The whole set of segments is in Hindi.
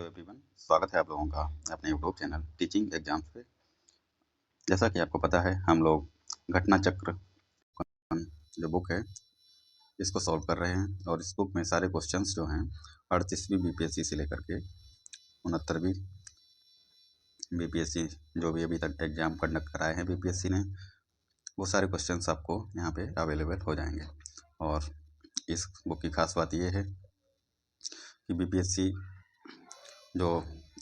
हेलो एवरीवन, स्वागत है आप लोगों का अपने यूट्यूब चैनल टीचिंग एग्जाम्स पे। जैसा कि आपको पता है, हम लोग घटना चक्र जो बुक है इसको सॉल्व कर रहे हैं और इस बुक में सारे क्वेश्चंस जो हैं 38वीं बीपीएससी से लेकर के 69वीं बीपीएससी जो भी अभी तक एग्ज़ाम कंडक्ट कराए हैं बीपीएससी ने, वो सारे क्वेश्चंस आपको यहाँ पे अवेलेबल हो जाएंगे। और इस बुक की खास बात ये है कि बीपीएससी जो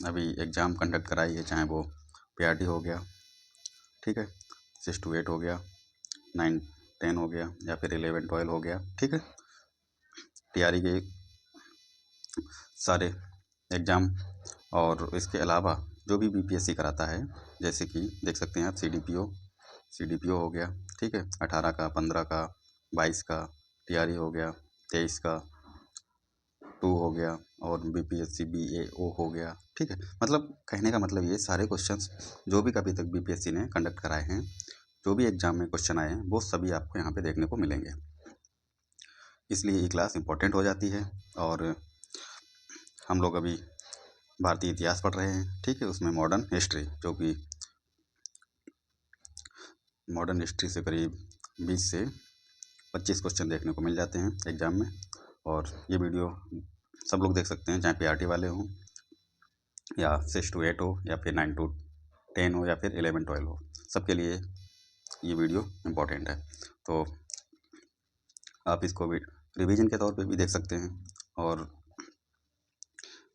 अभी एग्ज़ाम कंडक्ट कराई है, चाहे वो पीआरटी हो गया, ठीक है, 6 to 8 हो गया, 9 10 हो गया, या फिर 11 12 हो गया, ठीक है, टीआरई के सारे एग्ज़ाम और इसके अलावा जो भी बीपीएससी कराता है, जैसे कि देख सकते हैं आप सीडीपीओ हो गया, ठीक है, 18 का, 15 का, 22 का, टीआरई हो गया, 23 का 2 हो गया, और बीपीएससी बीएओ हो गया, ठीक है। मतलब कहने का मतलब ये सारे क्वेश्चंस जो भी कभी तक बीपीएससी ने कंडक्ट कराए हैं, जो भी एग्ज़ाम में क्वेश्चन आए हैं, वो सभी आपको यहाँ पे देखने को मिलेंगे। इसलिए ये क्लास इम्पोर्टेंट हो जाती है। और हम लोग अभी भारतीय इतिहास पढ़ रहे हैं, ठीक है, उसमें मॉडर्न हिस्ट्री, जो कि मॉडर्न हिस्ट्री से करीब 20 से 25 क्वेश्चन देखने को मिल जाते हैं एग्ज़ाम में। और ये वीडियो सब लोग देख सकते हैं, चाहे पीआरटी वाले हों, या 6 to 8 हो, या फिर 9 to 10 हो, या फिर 11 12 हो, सबके लिए ये वीडियो इम्पोर्टेंट है। तो आप इसको भी रिवीजन के तौर पे भी देख सकते हैं। और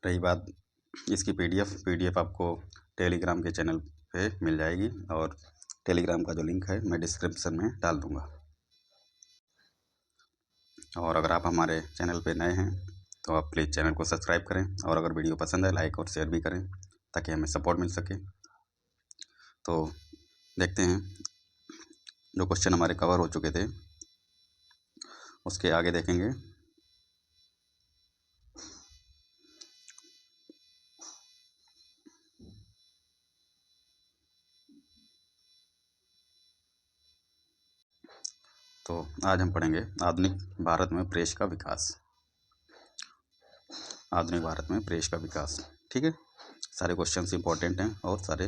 रही बात इसकी पीडीएफ आपको टेलीग्राम के चैनल पे मिल जाएगी, और टेलीग्राम का जो लिंक है मैं डिस्क्रिप्शन में डाल दूँगा। और अगर आप हमारे चैनल पे नए हैं तो आप प्लीज़ चैनल को सब्सक्राइब करें, और अगर वीडियो पसंद है लाइक और शेयर भी करें, ताकि हमें सपोर्ट मिल सके। तो देखते हैं, जो क्वेश्चन हमारे कवर हो चुके थे उसके आगे देखेंगे। तो आज हम पढ़ेंगे आधुनिक भारत में प्रेस का विकास। आधुनिक भारत में प्रेस का विकास, ठीक है। सारे क्वेश्चंस इंपॉर्टेंट हैं और सारे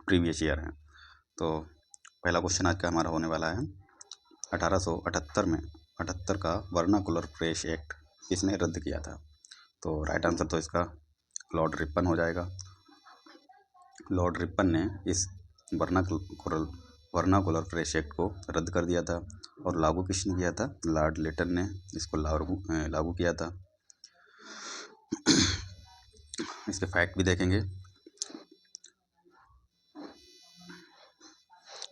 प्रीवियस ईयर हैं। तो पहला क्वेश्चन आज का हमारा होने वाला है, 1878 में 78 का वर्नाकुलर प्रेस एक्ट किसने रद्द किया था? तो राइट आंसर तो इसका लॉर्ड रिपन हो जाएगा। लॉर्ड रिपन ने इस वर्नाकुलर प्रेस एक्ट को रद्द कर दिया था। और लागू किसने किया था? लॉर्ड लिटन ने इसको लागू किया था। इसके फैक्ट भी देखेंगे।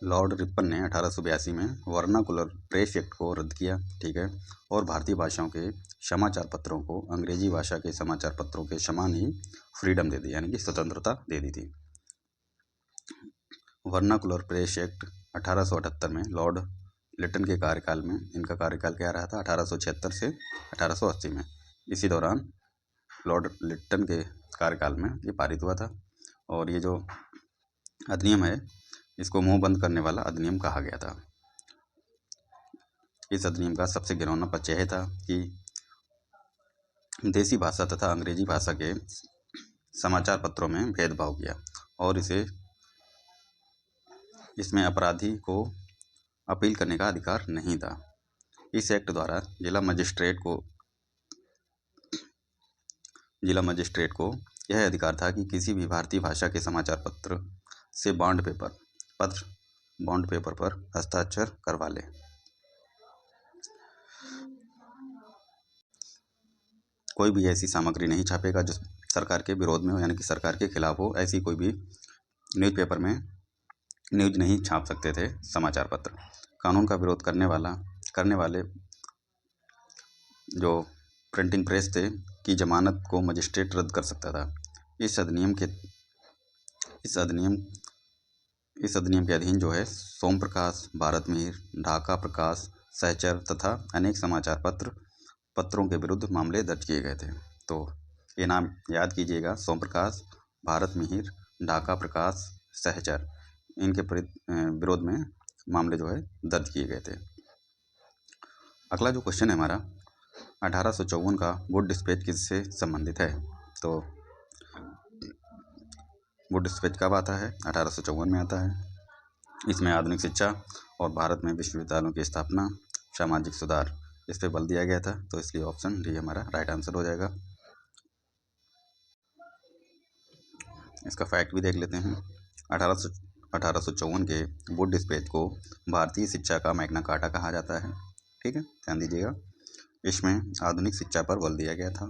लॉर्ड रिपन ने 1882 में वर्नाकुलर प्रेस एक्ट को रद्द किया, ठीक है, और भारतीय भाषाओं के समाचार पत्रों को अंग्रेजी भाषा के समाचार पत्रों के समान ही फ्रीडम दे दी, यानी कि स्वतंत्रता दे दी थी। वर्नाकुलर प्रेस एक्ट 1878 में लॉर्ड लिटन के कार्यकाल में, इनका कार्यकाल क्या रहा था? 1876 से 1880 में। इसी दौरान लॉर्ड लिटन के कार्यकाल में ये पारित हुआ था। और ये जो अधिनियम है, इसको मुंह बंद करने वाला अधिनियम कहा गया था। इस अधिनियम का सबसे घिनौना पक्ष यह था कि देसी भाषा तथा अंग्रेजी भाषा के समाचार पत्रों में भेदभाव किया, और इसमें अपराधी को अपील करने का अधिकार नहीं था। इस एक्ट द्वारा जिला मजिस्ट्रेट को यह अधिकार था कि किसी भी भारतीय भाषा के समाचार पत्र से बॉन्ड पेपर पर हस्ताक्षर करवा ले। कोई भी ऐसी सामग्री नहीं छापेगा जो सरकार के विरोध में हो, यानी कि सरकार के खिलाफ हो। ऐसी कोई भी न्यूज़पेपर में न्यूज़ नहीं छाप सकते थे समाचार पत्र। कानून का विरोध करने वाले जो प्रिंटिंग प्रेस थे की जमानत को मजिस्ट्रेट रद्द कर सकता था। इस अधिनियम के अधीन जो है सोम प्रकाश, भारत मिहिर, ढाका प्रकाश, सहचर तथा अनेक समाचार पत्रों के विरुद्ध मामले दर्ज किए गए थे। तो ये नाम याद कीजिएगा, सोम प्रकाश, भारत मिहिर, ढाका प्रकाश, सहचर, इनके विरोध में मामले जो है दर्ज किए गए थे। अगला जो क्वेश्चन है हमारा, 1854 का वुड डिस्पैच किससे संबंधित है? तो वुड स्पेच कब आता है? 1854 में आता है। इसमें आधुनिक शिक्षा और भारत में विश्वविद्यालयों की स्थापना, सामाजिक सुधार, इस पे बल दिया गया था। तो इसलिए ऑप्शन डी हमारा राइट आंसर हो जाएगा। इसका फैक्ट भी देख लेते हैं। 1854 के वुड स्पेच को भारतीय शिक्षा का मैग्ना कार्टा कहा जाता है। ठीक है, ध्यान दीजिएगा। इसमें आधुनिक शिक्षा पर बल दिया गया था।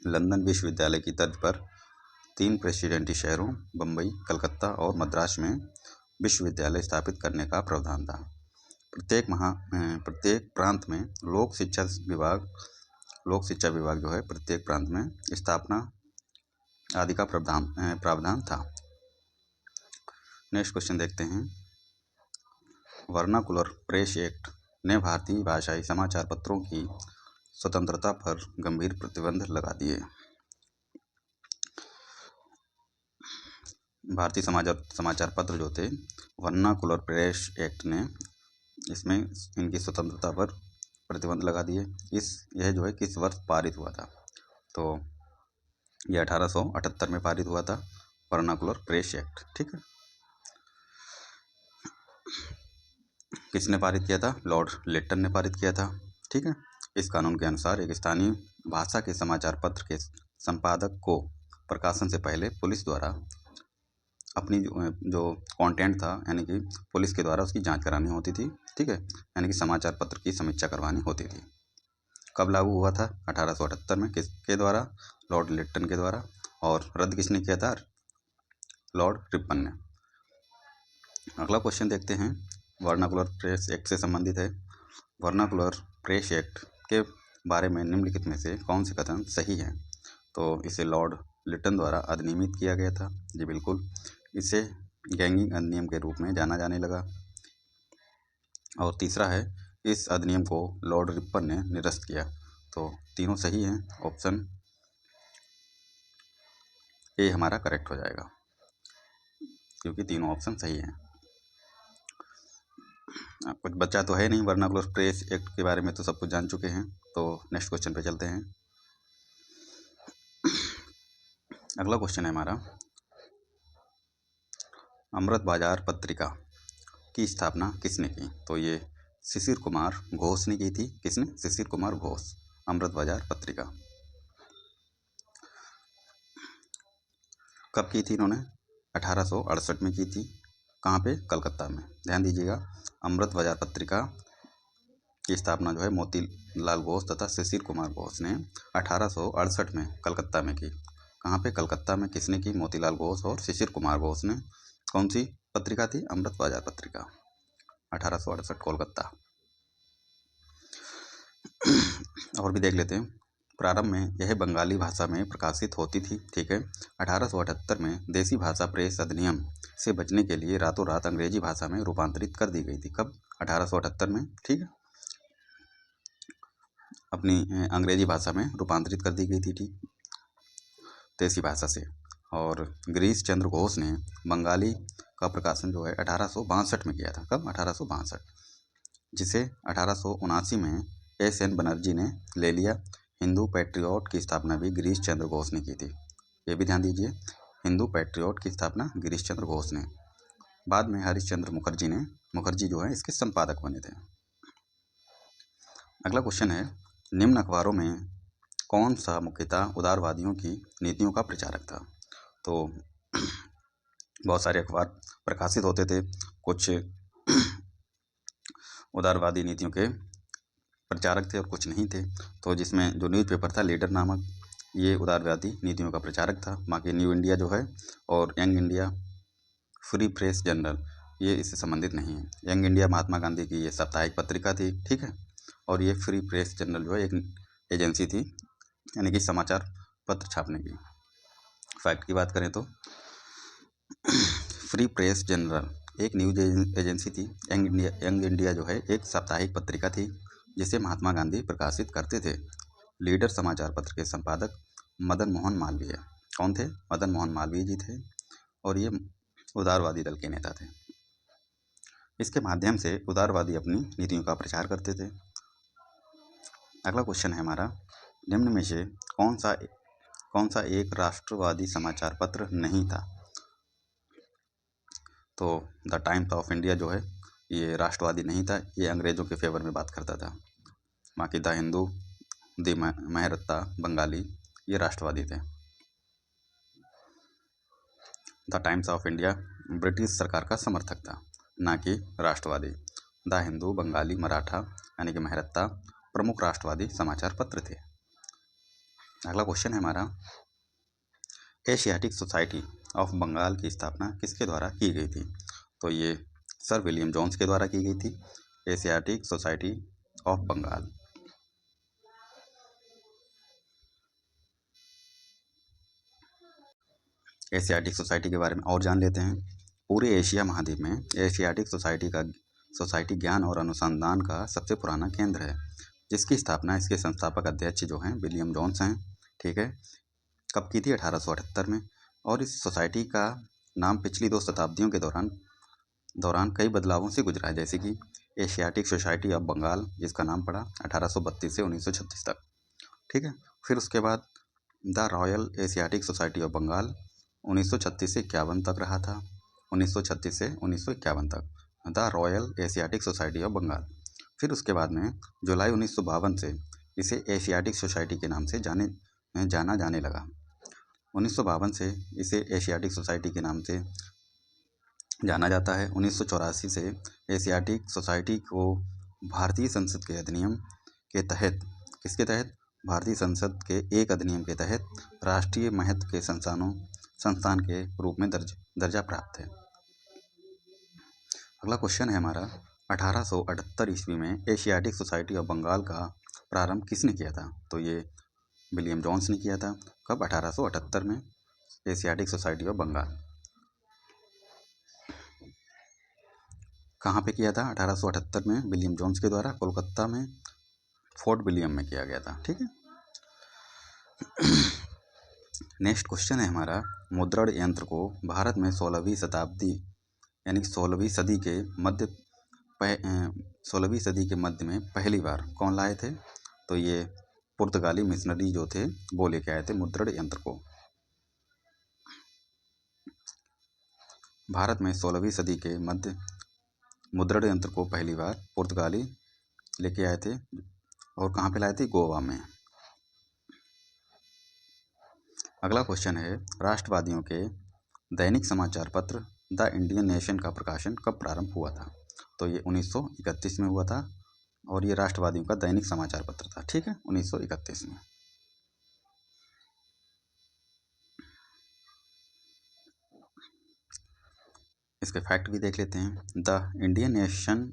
लंदन विश्वविद्यालय की तर्ज पर 3 प्रेसिडेंटी शहरों बम्बई, कलकत्ता और मद्रास में विश्वविद्यालय स्थापित करने का प्रावधान था। प्रत्येक प्रांत में लोक शिक्षा विभाग जो है प्रत्येक प्रांत में स्थापना आदि का प्रावधान था। नेक्स्ट क्वेश्चन देखते हैं। वर्नाकुलर प्रेस एक्ट ने भारतीय भाषाई समाचार पत्रों की स्वतंत्रता पर गंभीर प्रतिबंध लगा दिए। भारतीय समाचार पत्र जो थे, वर्नाकुलर प्रेस एक्ट ने इसमें इनकी स्वतंत्रता पर प्रतिबंध लगा दिए। यह जो है किस वर्ष पारित हुआ था? तो यह 1878 में पारित हुआ था, वर्नाकुलर प्रेस एक्ट। ठीक है, किसने पारित किया था? लॉर्ड लिट्टन ने पारित किया था। ठीक है, इस कानून के अनुसार एक स्थानीय भाषा के समाचार पत्र के संपादक को प्रकाशन से पहले पुलिस द्वारा अपनी जो कंटेंट था, यानी कि पुलिस के द्वारा उसकी जांच करानी होती थी। ठीक है, यानी कि समाचार पत्र की समीक्षा करवानी होती थी। कब लागू हुआ था? 1878 में। किसके द्वारा? लॉर्ड लिट्टन के द्वारा। और रद्द किसने किया था? लॉर्ड रिपन ने। अगला क्वेश्चन देखते हैं, वर्नाकुलर प्रेस एक्ट से संबंधित है। वर्नाकुलर प्रेस एक्ट के बारे में निम्नलिखित में से कौन से कथन सही हैं? तो इसे लॉर्ड लिट्टन द्वारा अधिनियमित किया गया था। जी बिल्कुल, इसे गैंगिंग अधिनियम के रूप में जाना जाने लगा। और तीसरा है, इस अधिनियम को लॉर्ड रिपन ने निरस्त किया। तो तीनों सही हैं। ऑप्शन ए हमारा करेक्ट हो जाएगा, क्योंकि तीनों ऑप्शन सही हैं। कुछ बचा तो है नहीं, वर्नाकुलर प्रेस एक्ट के बारे में तो सब कुछ जान चुके हैं। तो नेक्स्ट क्वेश्चन पे चलते हैं। अगला क्वेश्चन है हमारा, अमृत बाजार पत्रिका की स्थापना किसने की? तो ये शिशिर कुमार घोष ने की थी। किसने? शिशिर कुमार घोष। अमृत बाजार पत्रिका कब की थी इन्होंने? 1868 में की थी। कहाँ पे? कलकत्ता में। ध्यान दीजिएगा, अमृत बाजार पत्रिका की स्थापना जो है मोतीलाल घोष तथा शिशिर कुमार घोष ने 1868 में कलकत्ता में की। कहाँ पे? कलकत्ता में। किसने की? मोतीलाल घोष और शिशिर कुमार घोष ने। कौन सी पत्रिका थी? अमृत बाजार पत्रिका, 1868 कोलकाता। और भी देख लेते हैं। प्रारंभ में यह बंगाली भाषा में प्रकाशित होती थी। ठीक है, 1878 में देसी भाषा प्रेस अधिनियम से बचने के लिए रातों रात अंग्रेजी भाषा में रूपांतरित कर दी गई थी। कब? 1878 में। ठीक है, अपनी अंग्रेजी भाषा में रूपांतरित कर दी गई थी। ठीक, देसी भाषा से। और गिरीश चंद्र घोष ने बंगाली का प्रकाशन जो है 1862 में किया था। कब? 1862, जिसे 1879 में S.N. बनर्जी ने ले लिया। हिंदू पैट्रियट की स्थापना भी गिरीश चंद्र घोष ने की थी। ये भी ध्यान दीजिए, हिंदू पैट्रियट की स्थापना गिरीश चंद्र घोष ने। बाद में हरिश्चंद्र मुखर्जी जो है इसके संपादक बने थे। अगला क्वेश्चन है, निम्न अखबारों में कौन सा मुख्यतः उदारवादियों की नीतियों का प्रचारक था? तो बहुत सारे अखबार प्रकाशित होते थे, कुछ उदारवादी नीतियों के प्रचारक थे और कुछ नहीं थे। तो जिसमें जो न्यूज़पेपर था लीडर नामक, ये उदारवादी नीतियों का प्रचारक था। बाकी न्यू इंडिया जो है और young India, free press journal, ये इससे संबंधित नहीं है। यंग इंडिया महात्मा गांधी की ये साप्ताहिक पत्रिका थी। ठीक है, और ये फ्री प्रेस जर्नल जो है एक एजेंसी थी, यानी कि समाचार पत्र छापने की। फैक्ट की बात करें तो फ्री प्रेस जर्नल एक न्यूज एजेंसी थी। यंग इंडिया जो है एक साप्ताहिक पत्रिका थी जिसे महात्मा गांधी प्रकाशित करते थे। लीडर समाचार पत्र के संपादक मदन मोहन मालवीय। कौन थे? मदन मोहन मालवीय जी थे, और ये उदारवादी दल के नेता थे। इसके माध्यम से उदारवादी अपनी नीतियों का प्रचार करते थे। अगला क्वेश्चन है हमारा, निम्न में से कौन सा एक राष्ट्रवादी समाचार पत्र नहीं था? तो द टाइम्स ऑफ इंडिया जो है ये राष्ट्रवादी नहीं था, ये अंग्रेज़ों के फेवर में बात करता था। बाकी द हिंदू, द मेहरत्ता, बंगाली ये राष्ट्रवादी थे। The times of India British सरकार का समर्थक था, ना कि राष्ट्रवादी। द हिंदू, बंगाली, मराठा यानी कि मेहरत्ता प्रमुख राष्ट्रवादी समाचार पत्र थे। अगला क्वेश्चन है हमारा, एशियाटिक सोसाइटी ऑफ बंगाल की स्थापना किसके द्वारा की गई थी? तो ये सर विलियम जोन्स के द्वारा की गई थी, Asiatic Society of Bengal. Asiatic Society के बारे में और जान लेते हैं। पूरे एशिया महाद्वीप में एशियाटिक सोसाइटी ज्ञान और अनुसंधान का सबसे पुराना केंद्र है, जिसकी स्थापना इसके संस्थापक अध्यक्ष जो हैं विलियम जोन्स हैं। ठीक है, कब की थी? 1878 में। और इस सोसाइटी का नाम पिछली 2 शताब्दियों के दौरान कई बदलावों से गुजरा है, जैसे कि एशियाटिक सोसाइटी ऑफ बंगाल, जिसका नाम पड़ा 1832 से 1936 तक। ठीक है, फिर उसके बाद the Royal Asiatic Society of Bengal 1936 से 51 तक रहा था। 1936 से 1951 तक the Royal Asiatic Society of Bengal. फिर उसके बाद में जुलाई 1952 से इसे एशियाटिक सोसाइटी के नाम से जाना जाने लगा। 1952 से इसे एशियाटिक सोसाइटी के नाम से जाना जाता है। 1984 से एशियाटिक सोसाइटी को भारतीय संसद के अधिनियम के तहत, किसके तहत? भारतीय संसद के एक अधिनियम के तहत राष्ट्रीय महत्व के संस्थान के रूप में दर्जा प्राप्त है। अगला क्वेश्चन है हमारा, 1878 ईस्वी में एशियाटिक सोसाइटी ऑफ बंगाल का प्रारंभ किसने किया था? तो ये विलियम जोन्स ने किया था। कब? 1878 में एशियाटिक सोसाइटी ऑफ बंगाल। कहाँ पे किया था? 1878 में विलियम जोन्स के द्वारा कोलकाता में फोर्ट विलियम में किया गया था। ठीक है। नेक्स्ट क्वेश्चन है हमारा, मुद्रण यंत्र को भारत में 16वीं शताब्दी यानी 16वीं सदी के मध्य 16वीं सदी के मध्य में पहली बार कौन लाए थे? तो ये पुर्तगाली मिशनरी जो थे वो लेके आए थे मुद्रण यंत्र को। भारत में 16वीं सदी के मध्य मुद्रण यंत्र को पहली बार पुर्तगाली लेके आए थे, और कहाँ पे लाए थे? गोवा में। अगला क्वेश्चन है, राष्ट्रवादियों के दैनिक समाचार पत्र द इंडियन नेशन का प्रकाशन कब प्रारंभ हुआ था? तो ये 1931 में हुआ था, और ये राष्ट्रवादियों का दैनिक समाचार पत्र था। ठीक है, 1931 में। इसके फैक्ट भी देख लेते हैं। द इंडियन नेशन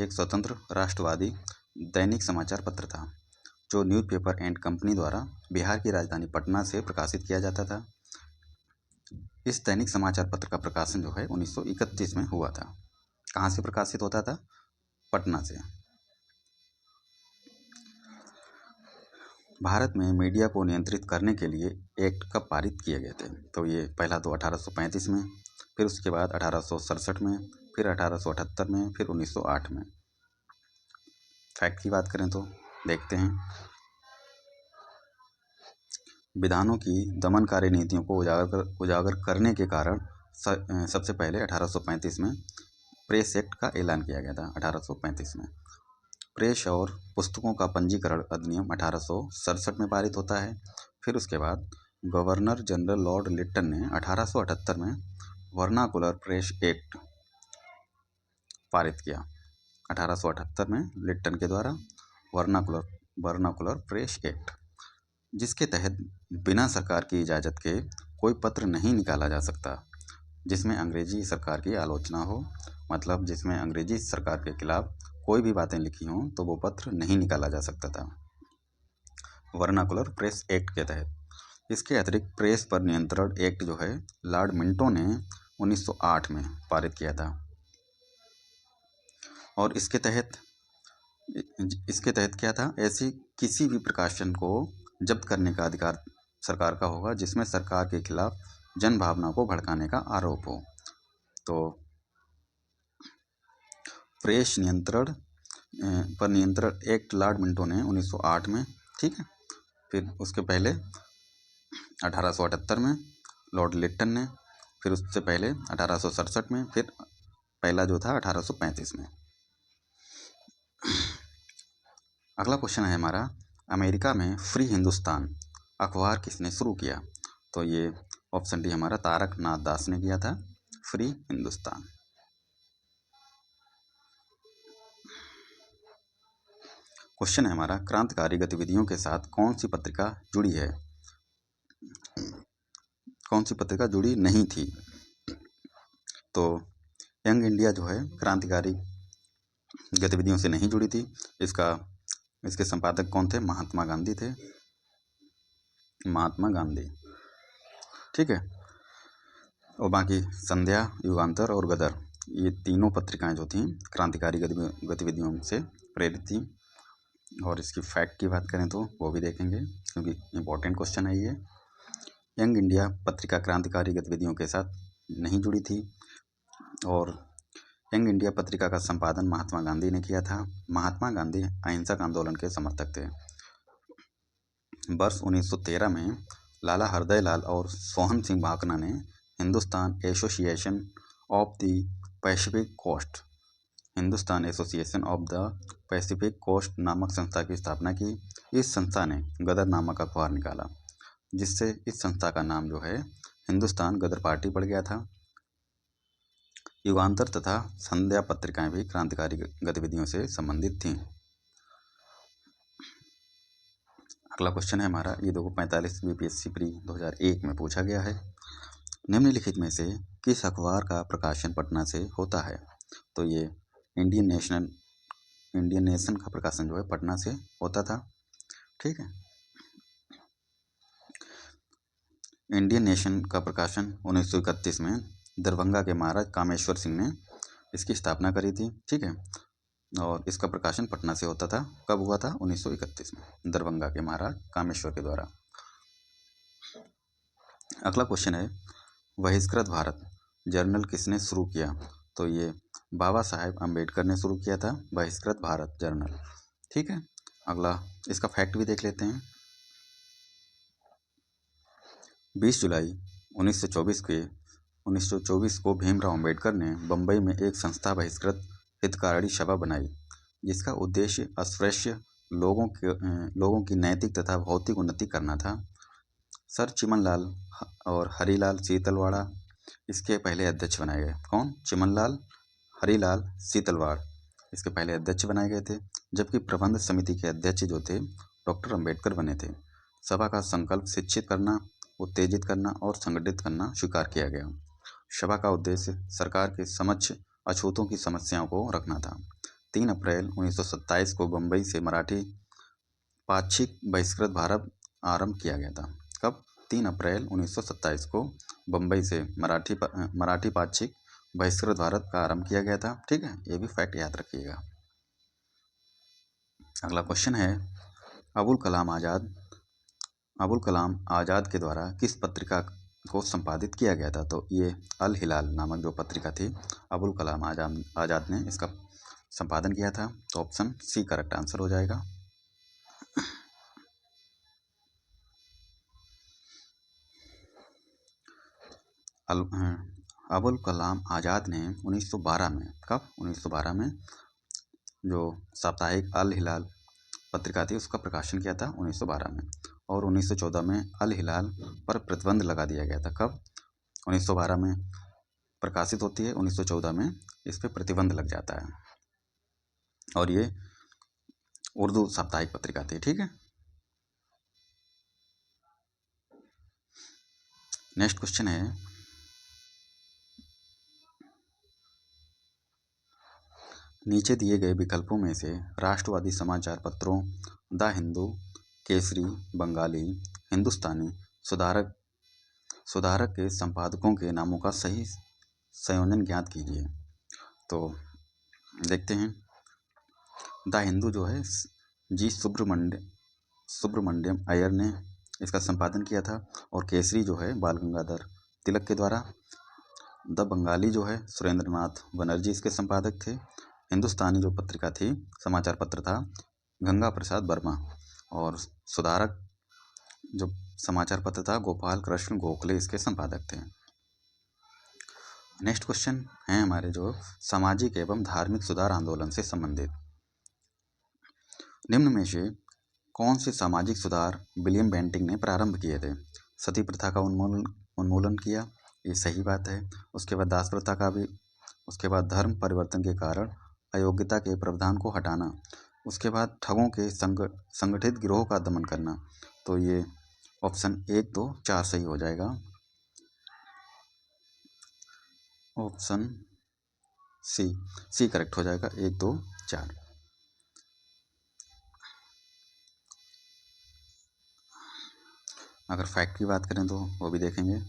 एक स्वतंत्र राष्ट्रवादी दैनिक समाचार पत्र था, जो न्यूज़पेपर एंड कंपनी द्वारा बिहार की राजधानी पटना से प्रकाशित किया जाता था। इस दैनिक समाचार पत्र का प्रकाशन जो है 1931 में हुआ था। कहाँ से प्रकाशित होता था? पटना से। भारत में मीडिया को नियंत्रित करने के लिए एक्ट कब पारित किए गए थे? तो ये पहला तो 1835 में, फिर उसके बाद 1867 में, फिर 1878 में, फिर 1908 में। फैक्ट की बात करें तो देखते हैं, विधानों की दमनकारी नीतियों को उजागर करने के कारण सबसे पहले 1835 में प्रेस एक्ट का ऐलान किया गया था। 1835 में प्रेस और पुस्तकों का पंजीकरण अधिनियम 1867 में पारित होता है। फिर उसके बाद गवर्नर जनरल लॉर्ड लिट्टन ने 1878 में वर्नाकुलर प्रेस एक्ट पारित किया। 1878 में लिट्टन के द्वारा वर्नाकुलर प्रेस एक्ट, जिसके तहत बिना सरकार की इजाज़त के कोई पत्र नहीं निकाला जा सकता जिसमें अंग्रेजी सरकार की आलोचना हो, मतलब जिसमें अंग्रेजी सरकार के खिलाफ कोई भी बातें लिखी हों तो वो पत्र नहीं निकाला जा सकता था, वर्नाकुलर प्रेस एक्ट के तहत। इसके अतिरिक्त प्रेस पर नियंत्रण एक्ट जो है लॉर्ड मिंटो ने 1908 में पारित किया था, और इसके तहत क्या था? ऐसी किसी भी प्रकाशन को जब्त करने का अधिकार सरकार का होगा जिसमें सरकार के खिलाफ जन भावना को भड़काने का आरोप हो। तो प्रेस नियंत्रण एक्ट लॉर्ड मिंटो ने 1908 में, ठीक है, फिर उसके पहले 1878 में लॉर्ड लिट्टन ने, फिर उससे पहले 1867 में, फिर पहला जो था 1835 में। अगला क्वेश्चन है हमारा, अमेरिका में फ्री हिंदुस्तान अखबार किसने शुरू किया? तो ये ऑप्शन डी हमारा तारक नाथ दास ने किया था फ्री हिंदुस्तान। क्वेश्चन है हमारा, क्रांतिकारी गतिविधियों के साथ कौन सी पत्रिका जुड़ी है, कौन सी पत्रिका जुड़ी नहीं थी? तो यंग इंडिया जो है क्रांतिकारी गतिविधियों से नहीं जुड़ी थी। इसके संपादक कौन थे? महात्मा गांधी थे, महात्मा गांधी। ठीक है। और बाकी संध्या, युगांतर और गदर, ये तीनों पत्रिकाएं जो थीं क्रांतिकारी गतिविधियों से प्रेरित थीं। और इसकी फैक्ट की बात करें तो वो भी देखेंगे, क्योंकि इम्पोर्टेंट क्वेश्चन है ये। यंग इंडिया पत्रिका क्रांतिकारी गतिविधियों के साथ नहीं जुड़ी थी, और यंग इंडिया पत्रिका का संपादन महात्मा गांधी ने किया था। महात्मा गांधी अहिंसक आंदोलन के समर्थक थे। वर्ष 1913 में लाला हरदय लाल और सोहन सिंह भाकना ने Hindustan Association of the Pacific Coast, Hindustan Association of the Pacific Coast नामक संस्था की स्थापना की। इस संस्था ने गदर नामक अखबार निकाला, जिससे इस संस्था का नाम जो है हिंदुस्तान गदर पार्टी पड़ गया था। युगांतर तथा संध्या पत्रिकाएं भी क्रांतिकारी गतिविधियों से संबंधित थीं। अगला क्वेश्चन है हमारा, ये 245 बीपीएससी प्री 2001 में पूछा गया है। निम्नलिखित में से किस अखबार का प्रकाशन पटना से होता है? तो ये इंडियन नेशन का प्रकाशन जो है पटना से होता था। ठीक है। इंडियन नेशन का प्रकाशन 1931 में दरभंगा के महाराज कामेश्वर सिंह ने इसकी स्थापना करी थी। ठीक है। और इसका प्रकाशन पटना से होता था। कब हुआ था? 1931 में दरभंगा के महाराज कामेश्वर के द्वारा। अगला क्वेश्चन है, बहिष्कृत भारत जर्नल किसने शुरू किया? तो ये बाबा साहेब अम्बेडकर ने शुरू किया था बहिष्कृत भारत जर्नल। ठीक है। अगला इसका फैक्ट भी देख लेते हैं। 20 जुलाई 1924 को भीमराव अम्बेडकर ने बम्बई में एक संस्था बहिष्कृत हितकारिणी सभा बनाई, जिसका उद्देश्य अस्पृश्य लोगों की नैतिक तथा भौतिक उन्नति करना था। सर चिमनलाल और हरिलाल शीतलवाड़ा इसके पहले अध्यक्ष बनाए गए। कौन? चिमनलाल, हरिलाल शीतलवाड़ इसके पहले अध्यक्ष बनाए गए थे, जबकि प्रबंध समिति के अध्यक्ष जो थे डॉक्टर अंबेडकर बने थे। सभा का संकल्प शिक्षित करना, उत्तेजित करना और संगठित करना स्वीकार किया गया। सभा का उद्देश्य सरकार के समक्ष अछूतों की समस्याओं को रखना था। 3 अप्रैल 1927 को बम्बई से मराठी पाक्षिक बहिष्कृत भारत आरंभ किया गया था। कब? 3 अप्रैल 1927 को बम्बई से मराठी पाक्षिक बहिष्कृत भारत का आरंभ किया गया था। ठीक है। ये भी फैक्ट याद रखिएगा। अगला क्वेश्चन है, अबुल कलाम आज़ाद के द्वारा किस पत्रिका को संपादित किया गया था? तो ये अल हिलाल नामक जो पत्रिका थी, अबुल कलाम आज़ाद ने इसका संपादन किया था। तो ऑप्शन सी करेक्ट आंसर हो जाएगा। अबुल कलाम आज़ाद ने 1912 में, कब? 1912 में जो साप्ताहिक अल हिलाल पत्रिका थी उसका प्रकाशन किया था 1912 में। और 1914 में अल हिलाल पर प्रतिबंध लगा दिया गया था। कब? 1912 में प्रकाशित होती है, 1914 में इस पर प्रतिबंध लग जाता है। और ये उर्दू साप्ताहिक पत्रिका थी। ठीक है। नेक्स्ट क्वेश्चन है, नीचे दिए गए विकल्पों में से राष्ट्रवादी समाचार पत्रों द हिंदू, केसरी, बंगाली, हिंदुस्तानी, सुधारक के संपादकों के नामों का सही संयोजन ज्ञात कीजिए। तो देखते हैं। द हिंदू जो है जी सुब्रमण्यम अय्यर ने इसका संपादन किया था। और केसरी जो है बाल गंगाधर तिलक के द्वारा। द बंगाली जो है सुरेंद्रनाथ बनर्जी इसके संपादक थे। हिंदुस्तानी जो पत्रिका थी, समाचार पत्र था, गंगा प्रसाद वर्मा। और सुधारक जो समाचार पत्र था गोपाल कृष्ण गोखले इसके संपादक थे। नेक्स्ट क्वेश्चन है हमारे जो सामाजिक एवं धार्मिक सुधार आंदोलन से संबंधित। निम्न में से कौन से सामाजिक सुधार विलियम बेंटिंक ने प्रारंभ किए थे? सती प्रथा का उन्मूलन किया, ये सही बात है। उसके बाद दास प्रथा का भी, उसके बाद धर्म परिवर्तन के कारण अयोग्यता के प्रावधान को हटाना, उसके बाद ठगों के संगठित गिरोह का दमन करना। तो ये ऑप्शन 1, 2, 4 सही हो जाएगा। ऑप्शन सी करेक्ट हो जाएगा, 1, 2, 4। अगर फैक्ट की बात करें तो वो भी देखेंगे।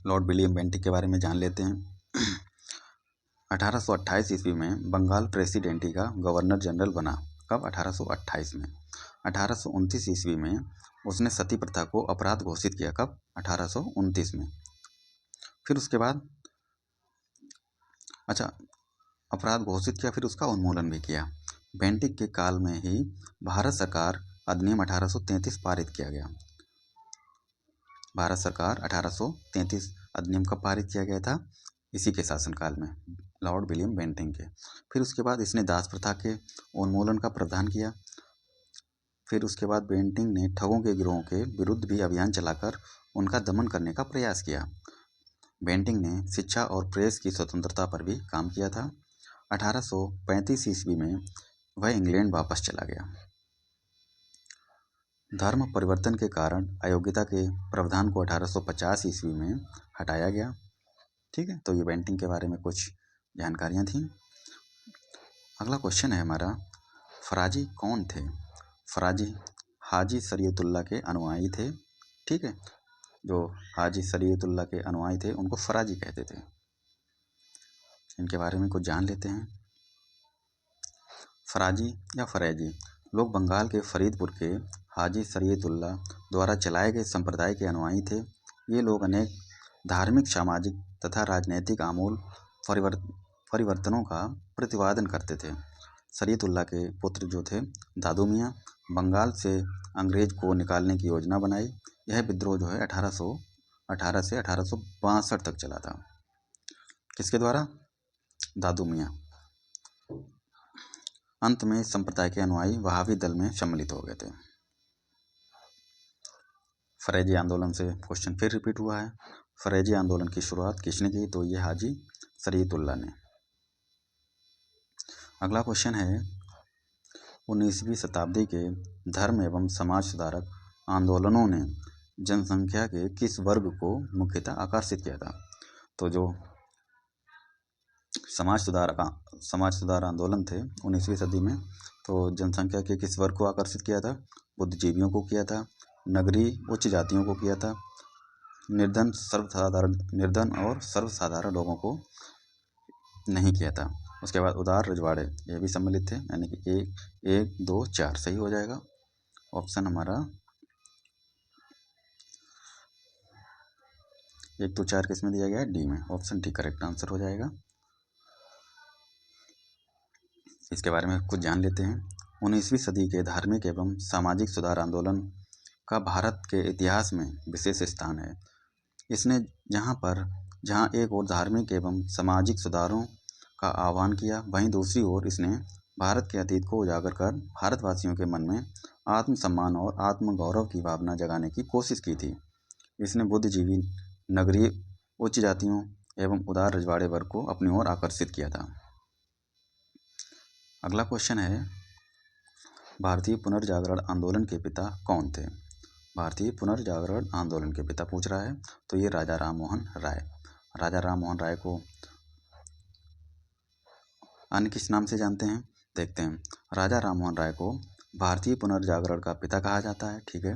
लॉर्ड विलियम बेंटिक के बारे में जान लेते हैं। 1828 ईस्वी में बंगाल प्रेसिडेंसी का गवर्नर जनरल बना। कब? 1828 में। 1829 ईस्वी में उसने सती प्रथा को अपराध घोषित किया। कब? 1829 में। फिर उसके बाद अपराध घोषित किया, फिर उसका उन्मूलन भी किया। बेंटिक के काल में ही भारत सरकार अधिनियम 1833 पारित किया गया। भारत सरकार 1833 अधिनियम कब पारित किया गया था? इसी के शासनकाल में, लॉर्ड विलियम बेंटिक के। फिर उसके बाद इसने दास प्रथा के उन्मूलन का प्रावधान किया। फिर उसके बाद बेंटिक ने ठगों के गिरोहों के विरुद्ध भी अभियान चलाकर उनका दमन करने का प्रयास किया। बेंटिक ने शिक्षा और प्रेस की स्वतंत्रता पर भी काम किया था। 1835 ईस्वी में वह इंग्लैंड वापस चला गया। धर्म परिवर्तन के कारण अयोग्यता के प्रावधान को 1850 ईस्वी में हटाया गया। ठीक है, तो ये बेंटिक के बारे में कुछ जानकारियाँ थीं। अगला क्वेश्चन है हमारा, फराजी कौन थे? फराजी हाजी शरीयतुल्लाह के अनुयायी थे। ठीक है, जो हाजी शरीयतुल्लाह के अनुयायी थे उनको फराजी कहते थे। इनके बारे में कुछ जान लेते हैं। फराजी या फरैजी लोग बंगाल के फरीदपुर के हाजी शरीयतुल्लाह द्वारा चलाए गए संप्रदाय के अनुयायी थे। ये लोग अनेक धार्मिक, सामाजिक तथा राजनैतिक आमूल परिवर्तनों का प्रतिपादन करते थे। शरीयतुल्लाह के पुत्र जो थे दादू मियाँ, बंगाल से अंग्रेज को निकालने की योजना बनाई। यह विद्रोह जो है 1818 से 1862 तक चला था। किसके द्वारा? दादू मियाँ। अंत में इस संप्रदाय के अनुयायी वहाबी दल में सम्मिलित हो गए थे। फरेजी आंदोलन से क्वेश्चन फिर रिपीट हुआ है। फरेजी आंदोलन की शुरुआत किसने की? तो ये हाजी शरीयतुल्लाह ने। अगला क्वेश्चन है, 19वीं शताब्दी के धर्म एवं समाज सुधारक आंदोलनों ने जनसंख्या के किस वर्ग को मुख्यतः आकर्षित किया था? तो जो समाज सुधार आंदोलन थे 19वीं सदी में, तो जनसंख्या के किस वर्ग को आकर्षित किया था? बुद्धिजीवियों को किया था, नगरीय उच्च जातियों को किया था, निर्धन और सर्वसाधारण लोगों को नहीं किया था। उसके बाद उदार रजवाड़े ये भी सम्मिलित थे, यानी कि 1, 2, 4 सही हो जाएगा। ऑप्शन हमारा 1, 2, 4 किस में दिया गया है? डी में। ऑप्शन डी करेक्ट आंसर हो जाएगा। इसके बारे में कुछ जान लेते हैं। 19वीं सदी के धार्मिक एवं सामाजिक सुधार आंदोलन का भारत के इतिहास में विशेष स्थान है। इसने जहाँ एक ओर धार्मिक एवं सामाजिक सुधारों का आह्वान किया, वहीं दूसरी ओर इसने भारत के अतीत को उजागर कर भारतवासियों के मन में आत्मसम्मान और आत्मगौरव की भावना जगाने की कोशिश की थी। इसने बुद्धिजीवी, नगरीय उच्च जातियों एवं उदार रजवाड़े वर्ग को अपनी ओर आकर्षित किया था। अगला क्वेश्चन है, भारतीय पुनर्जागरण आंदोलन के पिता कौन थे? भारतीय पुनर्जागरण आंदोलन के पिता पूछ रहा है, तो ये राजा राम मोहन राय। राजा राम मोहन राय को अन्य किस नाम से जानते हैं? देखते हैं। राजा राम मोहन राय को भारतीय पुनर्जागरण का पिता कहा जाता है। ठीक है,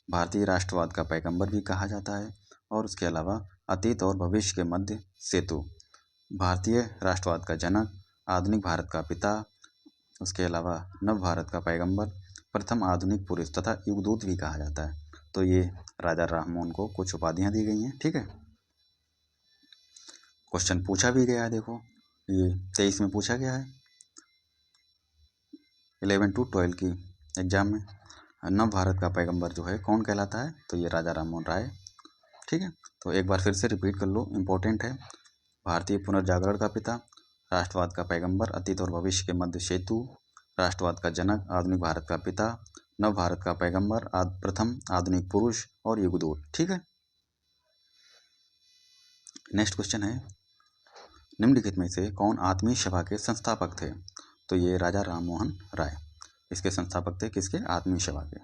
भारतीय राष्ट्रवाद का पैगंबर भी कहा जाता है, और उसके अलावा अतीत और भविष्य के मध्य सेतु, भारतीय राष्ट्रवाद का जनक, आधुनिक भारत का पिता, उसके अलावा नव भारत का पैगंबर, प्रथम आधुनिक पुरुष तथा युगदूत भी कहा जाता है। तो ये राजा राम मोहन को कुछ उपाधियां दी गई हैं। ठीक है, क्वेश्चन पूछा भी गया है, देखो ये 23 में पूछा गया है, 11 to 12 की एग्जाम में। नव भारत का पैगंबर जो है कौन कहलाता है, तो ये राजा राममोहन राय। ठीक है, तो एक बार फिर से रिपीट कर लो, इम्पोर्टेंट है। भारतीय पुनर्जागरण का पिता, राष्ट्रवाद का पैगंबर, अतीत और भविष्य के मध्य सेतु, राष्ट्रवाद का जनक, आधुनिक भारत का पिता, नव भारत का पैगंबर, प्रथम आधुनिक पुरुष और युगदूत। ठीक है, नेक्स्ट क्वेश्चन है, निम्नलिखित में से कौन आत्मीय सभा के संस्थापक थे, तो ये राजा राममोहन राय इसके संस्थापक थे, किसके, आत्मीय सभा के।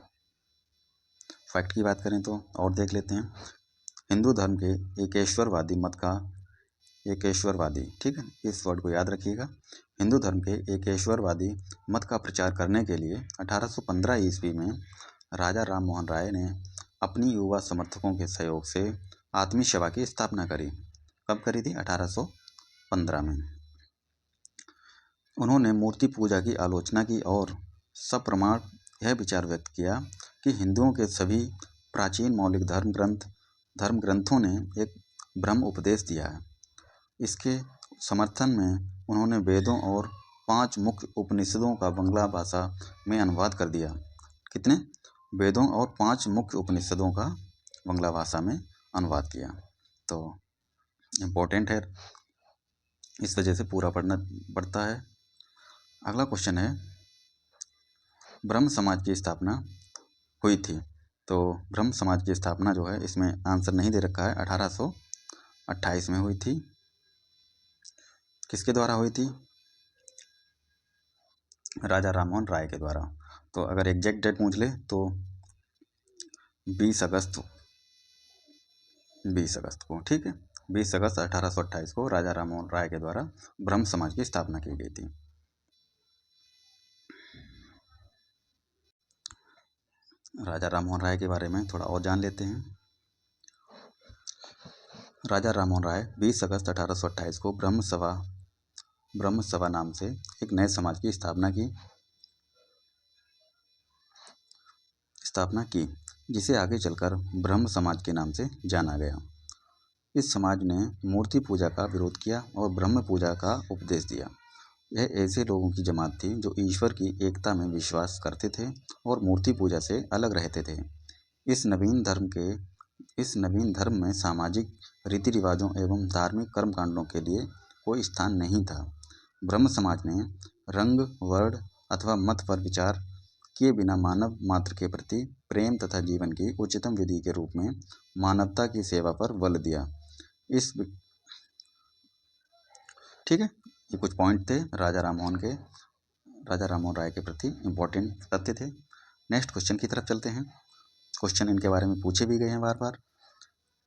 फैक्ट की बात करें तो और देख लेते हैं, हिंदू धर्म के एकेश्वरवादी मत का, एकेश्वरवादी, ठीक है, इस वर्ड को याद रखिएगा, हिंदू धर्म के एकेश्वरवादी मत का प्रचार करने के लिए 1815 ईस्वी में राजा राममोहन राय ने अपनी युवा समर्थकों के सहयोग से आत्मीय सभा की स्थापना करी। कब करी थी, 1815 में। उन्होंने मूर्ति पूजा की आलोचना की और सप्रमाण यह विचार व्यक्त किया कि हिंदुओं के सभी प्राचीन मौलिक धर्म ग्रंथों ने एक ब्रह्म उपदेश दिया है। इसके समर्थन में उन्होंने वेदों और 5 मुख्य उपनिषदों का बंगला भाषा में अनुवाद कर दिया। कितने, वेदों और 5 मुख्य उपनिषदों का बंगला भाषा में अनुवाद किया। तो इम्पोर्टेंट है, इस वजह से पूरा पढ़ना पड़ता है। अगला क्वेश्चन है, ब्रह्म समाज की स्थापना हुई थी, तो ब्रह्म समाज की स्थापना जो है, इसमें आंसर नहीं दे रखा है, 1828 में हुई थी। किसके द्वारा हुई थी, राजा राममोहन राय के द्वारा। तो अगर एग्जैक्ट डेट पूछ ले तो 20 अगस्त को, ठीक है, 20 अगस्त 1828 को राजा राममोहन राय के द्वारा ब्रह्म समाज की स्थापना की गई थी। राजा राममोहन राय के बारे में थोड़ा और जान लेते हैं। राजा राममोहन राय 20 अगस्त 1828 को ब्रह्म सभा नाम से एक नए समाज की स्थापना की, जिसे आगे चलकर ब्रह्म समाज के नाम से जाना गया। इस समाज ने मूर्ति पूजा का विरोध किया और ब्रह्म पूजा का उपदेश दिया। यह ऐसे लोगों की जमात थी जो ईश्वर की एकता में विश्वास करते थे और मूर्ति पूजा से अलग रहते थे। इस नवीन धर्म में सामाजिक रीति रिवाजों एवं धार्मिक कर्मकांडों के लिए कोई स्थान नहीं था। ब्रह्म समाज ने रंग, वर्ण अथवा मत पर विचार किए बिना मानव मात्र के प्रति प्रेम तथा जीवन की उच्चतम विधि के रूप में मानवता की सेवा पर बल दिया। ठीक है, ये कुछ पॉइंट थे राजा राममोहन राय के प्रति इम्पोर्टेंट तथ्य थे। नेक्स्ट क्वेश्चन की तरफ चलते हैं। क्वेश्चन इनके बारे में पूछे भी गए हैं बार बार।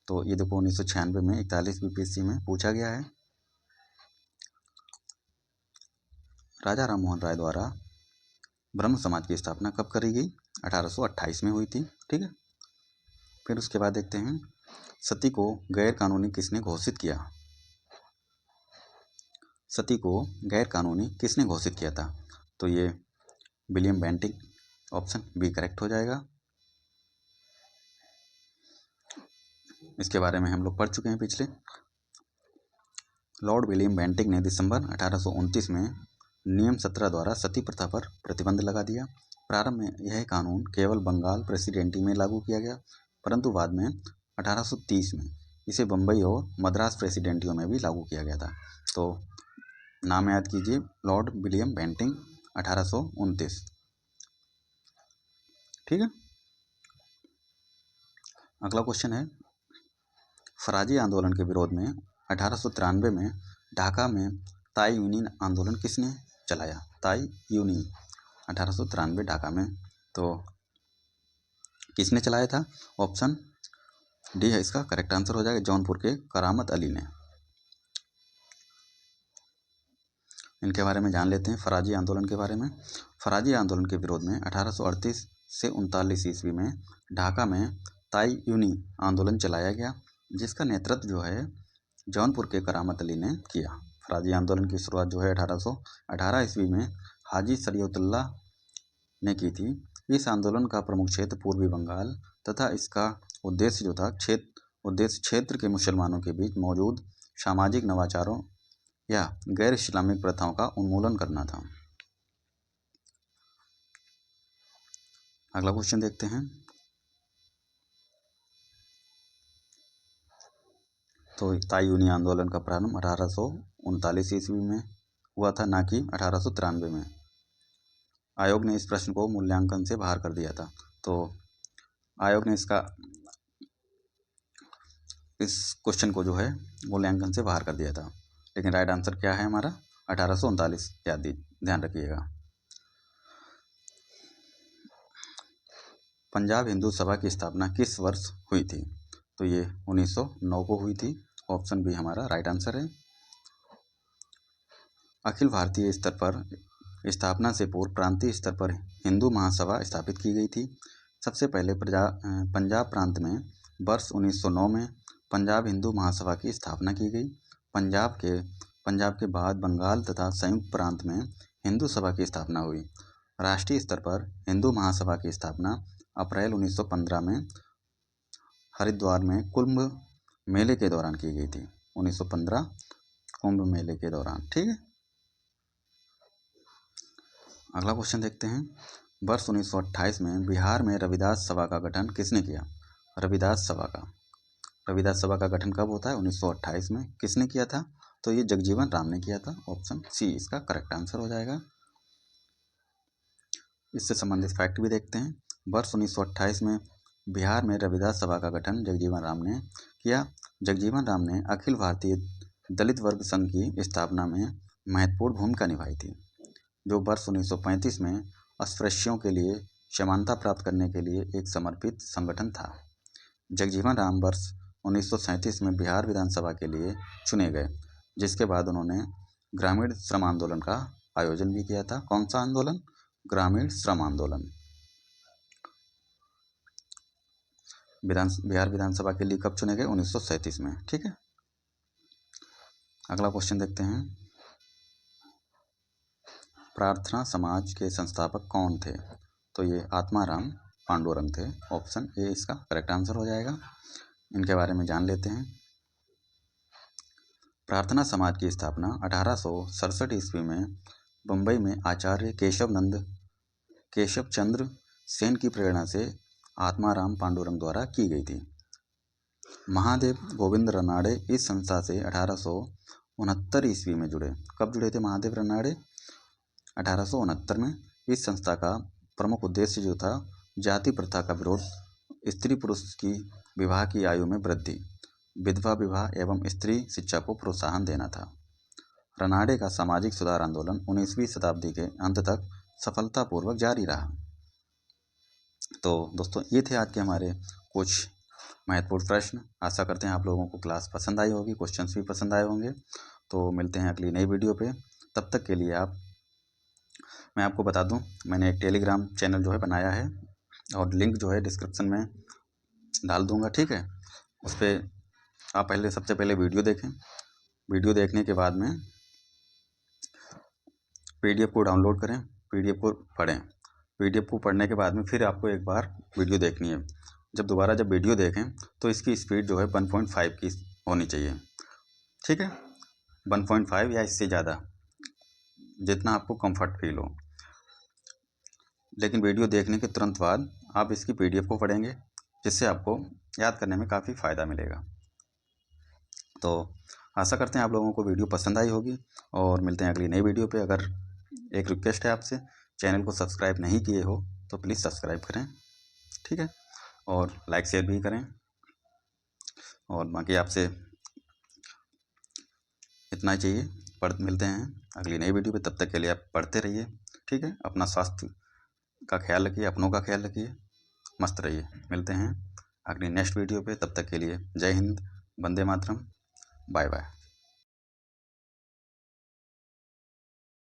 तो ये देखो 1996 में 41 बीपीएससी में पूछा गया है। राजा राममोहन राय द्वारा ब्रह्म समाज की स्थापना कब करी गई, 1828 में हुई थी। ठीक है, फिर उसके बाद देखते हैं, सती को गैर कानूनी किसने घोषित किया। सती को गैर कानूनी किसने घोषित किया था, तो ये William Bentinck, option B correct हो जाएगा। इसके बारे में हम लोग पढ़ चुके हैं पिछले। लॉर्ड विलियम बेंटिक ने दिसंबर 1829 में नियम 17 द्वारा सती प्रथा पर प्रतिबंध लगा दिया। प्रारंभ में यह कानून केवल बंगाल प्रेसिडेंटी में लागू किया गया, परंतु बाद में 1830 में इसे बम्बई और मद्रास प्रेसिडेंटियों में भी लागू किया गया था। तो नाम याद कीजिए, लॉर्ड विलियम बेंटिक, 1829। ठीक है, अगला क्वेश्चन है, फराजी आंदोलन के विरोध में 1893 में ढाका में ताई यूनियन आंदोलन किसने चलाया। ताई यूनियन 1893 ढाका में, तो किसने चलाया था, ऑप्शन डी है इसका करेक्ट आंसर हो जाएगा, जौनपुर के करामत अली ने। इनके बारे में जान लेते हैं, फराजी आंदोलन के बारे में। फराजी आंदोलन के विरोध में 1838 से 39 ईस्वी में ढाका में ताई यूनी आंदोलन चलाया गया, जिसका नेतृत्व जो है जौनपुर के करामत अली ने किया। फराजी आंदोलन की शुरुआत जो है 1818 ईस्वी में हाजी शरीयतुल्लाह ने की थी। इस आंदोलन का प्रमुख क्षेत्र पूर्वी बंगाल तथा इसका उद्देश्य जो था क्षेत्र के मुसलमानों के बीच मौजूद सामाजिक नवाचारों या गैर इस्लामिक प्रथाओं का उन्मूलन करना था। अगला क्वेश्चन देखते हैं। तो ताईयूनी आंदोलन का प्रारंभ 1839 ईस्वी में हुआ था, ना कि 1893 में। आयोग ने इस प्रश्न को मूल्यांकन से बाहर कर दिया था। तो आयोग ने इस क्वेश्चन को जो है मूल्यांकन से बाहर कर दिया था। लेकिन राइट आंसर क्या है हमारा? 1839। ध्यान रखिएगा। पंजाब हिंदू सभा की स्थापना किस वर्ष हुई थी? तो ये 1909 को हुई थी। ऑप्शन बी हमारा राइट आंसर है। अखिल भारतीय स्तर पर स्थापना से पूर्व प्रांतीय स्तर पर हिंदू महासभा स्थापित की गई थी। सबसे पहले पंजाब प्रांत में वर्ष 1909 में पंजाब हिंदू महासभा की स्थापना की गई। पंजाब के बाद बंगाल तथा संयुक्त प्रांत में हिंदू सभा की स्थापना हुई। राष्ट्रीय स्तर पर हिंदू महासभा की स्थापना अप्रैल 1915 में हरिद्वार में कुंभ मेले के दौरान की गई थी। 1915 कुंभ मेले के दौरान। ठीक है, अगला क्वेश्चन देखते हैं। वर्ष 1928 में बिहार में रविदास सभा का गठन किसने किया? रविदास सभा का गठन कब होता है? 1928 में। किसने किया था? तो ये जगजीवन राम ने किया था। ऑप्शन सी इसका करेक्ट आंसर हो जाएगा। इससे संबंधित फैक्ट भी देखते हैं। वर्ष 1928 में बिहार में रविदास सभा का गठन जगजीवन राम ने किया। जगजीवन राम ने अखिल भारतीय दलित वर्ग संघ की स्थापना में महत्वपूर्ण भूमिका निभाई थी, जो वर्ष 1935 में अस्पृश्यों के लिए समानता प्राप्त करने के लिए एक समर्पित संगठन था। जगजीवन राम वर्ष 1937 में बिहार विधानसभा के लिए चुने गए, जिसके बाद उन्होंने ग्रामीण श्रम आंदोलन का आयोजन भी किया था। कौन सा आंदोलन? ग्रामीण श्रम आंदोलन। बिहार विधानसभा के लिए कब चुने गए? 1937 में। ठीक है, अगला क्वेश्चन देखते हैं। प्रार्थना समाज के संस्थापक कौन थे? तो ये आत्माराम पांडुरंग थे। ऑप्शन ए इसका करेक्ट आंसर हो जाएगा। इनके बारे में जान लेते हैं। प्रार्थना समाज की स्थापना 1867 ईस्वी में बम्बई में आचार्य केशव चंद्र सेन की प्रेरणा से आत्माराम पांडुरंग द्वारा की गई थी। महादेव गोविंद रनाड़े इस संस्था से 1869 ईस्वी में जुड़े। कब जुड़े थे महादेव रनाड़े? 1869 में। इस संस्था का प्रमुख उद्देश्य जो था, जाति प्रथा का विरोध, स्त्री पुरुष की विवाह की आयु में वृद्धि, विधवा विवाह एवं स्त्री शिक्षा को प्रोत्साहन देना था। रनाड़े का सामाजिक सुधार आंदोलन 19वीं शताब्दी के अंत तक सफलतापूर्वक जारी रहा। तो दोस्तों, ये थे आज के हमारे कुछ महत्वपूर्ण प्रश्न। आशा करते हैं आप लोगों को क्लास पसंद आई होगी, क्वेश्चंस भी पसंद आए होंगे। तो मिलते हैं अगली नई वीडियो पे। तब तक के लिए मैं आपको बता दूं, मैंने एक टेलीग्राम चैनल जो है बनाया है, और लिंक जो है डिस्क्रिप्शन में डाल दूंगा। ठीक है, उस पर आप सबसे पहले वीडियो देखें। वीडियो देखने के बाद में PDF को डाउनलोड करें, PDF को पढ़ें। PDF को पढ़ने के बाद में फिर आपको एक बार वीडियो देखनी है। जब वीडियो देखें तो इसकी स्पीड जो है 1.5 की होनी चाहिए। ठीक है, 1.5 या इससे ज़्यादा, जितना आपको कंफर्ट फील हो। लेकिन वीडियो देखने के तुरंत बाद आप इसकी PDF को पढ़ेंगे, जिससे आपको याद करने में काफ़ी फ़ायदा मिलेगा। तो आशा करते हैं आप लोगों को वीडियो पसंद आई होगी, और मिलते हैं अगली नई वीडियो पे। अगर एक रिक्वेस्ट है आपसे, चैनल को सब्सक्राइब नहीं किए हो तो प्लीज़ सब्सक्राइब करें। ठीक है, और लाइक शेयर भी करें। और बाकी आपसे इतना ही चाहिए। मिलते हैं अगली नई वीडियो पे। तब तक के लिए आप पढ़ते रहिए। ठीक है, अपना स्वास्थ्य का ख्याल रखिए, अपनों का ख्याल रखिए, मस्त रहिए। मिलते हैं अगली नेक्स्ट वीडियो पे। तब तक के लिए जय हिंद, वंदे मातरम, बाय बाय।